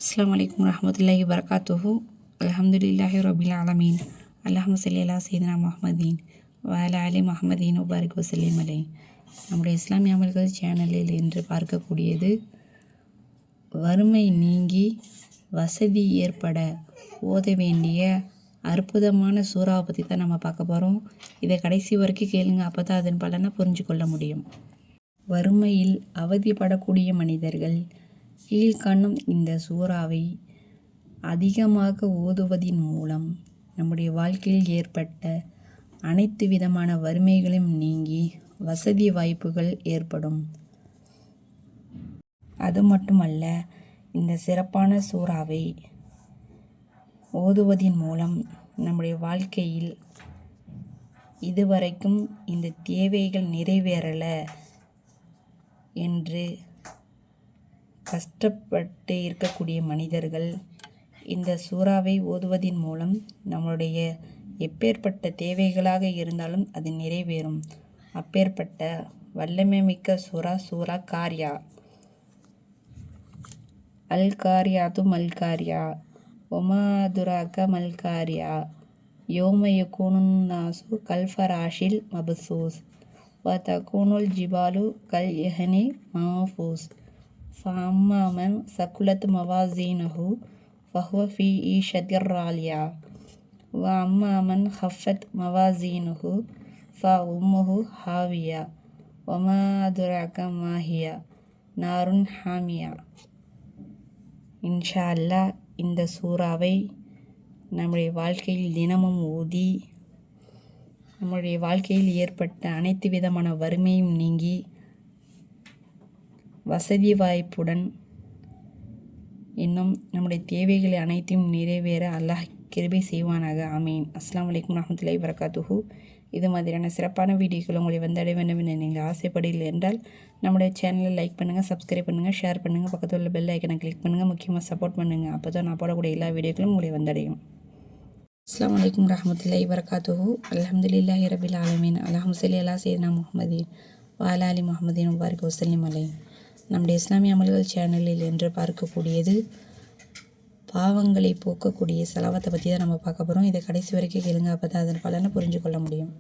அஸ்ஸலாமு அலைக்கும் வரஹ்மத்துல்லாஹி வபரகாத்துஹு. அல்ஹம்துலில்லாஹி ரபில் ஆலமீன். அல்லாஹும்ம ஸல்லி அலா சய்யிதினா முஹம்மதீன் வ அலா ஆலி முஹம்மதீன் வபாரிக் வஸல்லிம் அலைஹி. நம்முடைய இஸ்லாமிய அமல்கள் சேனலில் இன்று பார்க்கக்கூடியது வறுமை நீங்கி வசதி ஏற்பட ஓத வேண்டிய அற்புதமான சூறாவை பற்றி தான் நம்ம பார்க்க போகிறோம். இதை கடைசி வரைக்கும் கேளுங்க, அப்போ தான் அதன் பலனை புரிஞ்சு கொள்ள முடியும். வறுமையில் அவதிப்படக்கூடிய மனிதர்கள் கீழ்காணும் இந்த சூறாவை அதிகமாக ஓதுவதின் மூலம் நம்முடைய வாழ்க்கையில் ஏற்பட்ட அனைத்து விதமான வறுமைகளும் நீங்கி வசதி வாய்ப்புகள் ஏற்படும். அது மட்டுமல்ல, இந்த சிறப்பான சூறாவை ஓதுவதின் மூலம் நம்முடைய வாழ்க்கையில் இதுவரைக்கும் இந்த தேவைகள் நிறைவேறலை என்று கஷ்டப்பட்டு இருக்கக்கூடிய மனிதர்கள் இந்த சூறாவை ஓதுவதின் மூலம் நம்மளுடைய எப்பேற்பட்ட தேவைகளாக இருந்தாலும் அது நிறைவேறும். அப்பேற்பட்ட வல்லமை மிக்க சூரா காரியா. அல் காரியாத்து மல்காரியா ஒமா துராக மல்காரியா யோம யகூனுன் நாசு கல்ஃபராஷில் மபசூஸ் வ தகூனுல் ஜிபாலு கல் யஹனி மாஃபூஸ் ஃபஅம்மா மன் சகுலத் மவாசீனுஹு ஃபஹுவ ஃபீ ஈஷத்திர் ராலியா வ அம்மா மன் ஹஃபத் மவாசீனுஹு ஃபஉம்முஹு ஹாவியா வமா அதுராக மாஹியா நாருன் ஹாமியா. இன்ஷா அல்லாஹ் இந்த சூறாவை நம்முடைய வாழ்க்கையில் தினமும் ஓதி நம்முடைய வாழ்க்கையில் ஏற்பட்ட அனைத்து விதமான வறுமையும் நீங்கி வசதி வாய்ப்புடன் இன்னும் நம்முடைய தேவைகளை அனைத்தையும் நிறைவேற அல்லாஹ் கிருபை செய்வானாக. ஆமீன். அஸ்ஸலாமு அலைக்கும் வரஹ்மத்துல்லாஹி வபரகாத்துஹு. இது மாதிரியான சிறப்பான வீடியோக்கள் உங்களை வந்தடைய வேண்டும் என நீங்கள் ஆசைப்படவில்லை என்றால் நம்முடைய சேனலை லைக் பண்ணுங்கள், சப்ஸ்கிரைப் பண்ணுங்கள், ஷேர் பண்ணுங்கள், பக்கத்தில் உள்ள பெல் ஐக்கனை கிளிக் பண்ணுங்கள், முக்கியமாக சப்போர்ட் பண்ணுங்கள். அப்போ தான் நான் போடக்கூடிய எல்லா வீடியோக்களும் உங்களை வந்தடையும். அஸ்ஸலாமு அலைக்கும் வரஹ்மத்துல்லாஹி வபரகாத்துஹு. அல்ஹம்துலில்லாஹி ரபில் ஆலமீன். அல்லாஹும்ம ஸல்லி அலா சய்யிதினா முஹம்மதீன் வ அலா ஆலி முஹம்மதீன் வபாரிக் வஸல்லிம் அலைஹி. நம்முடைய இஸ்லாமிய அமல்கள் சேனலில் என்று பார்க்கக்கூடியது பாவங்களை போக்கக்கூடிய செலவத்தை பற்றி தான் நம்ம பார்க்க போகிறோம். இதை கடைசி வரைக்கும் கேளுங்க, அப்போ தான் அதன் பலனை புரிஞ்சு கொள்ள முடியும்.